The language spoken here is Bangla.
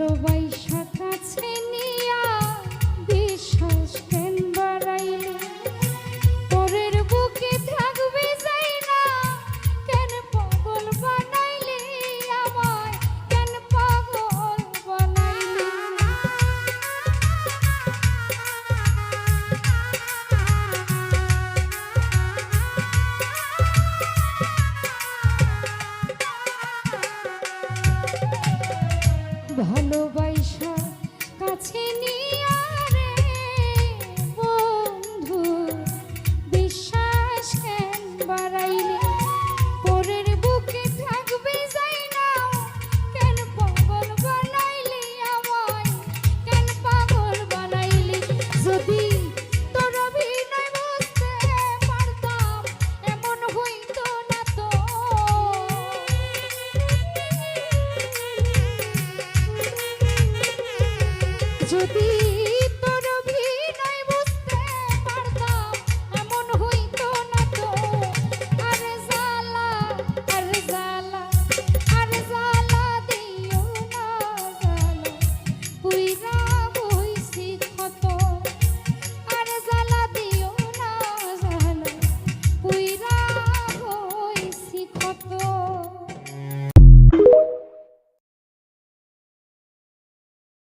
ভালোবাসা কাছে নিয়া বিশ্বাস কেন বাড়াইলে পরের বুকে থাকবে যাই না কেন পাগল বানাইলে আমায় কেন পাগল বানাইলে ভালোবাসা কাছে নিয়া রে বন্ধু বিশ্বাস কেন বাড়াইলে পরের বুকে থাকবে যাই না কেন পাগল বানাইলে আমায় কেন পাগল বানাইলে যদি তোর অভিনয় বুঝতে পারতাম এমন হইতো না তো যদি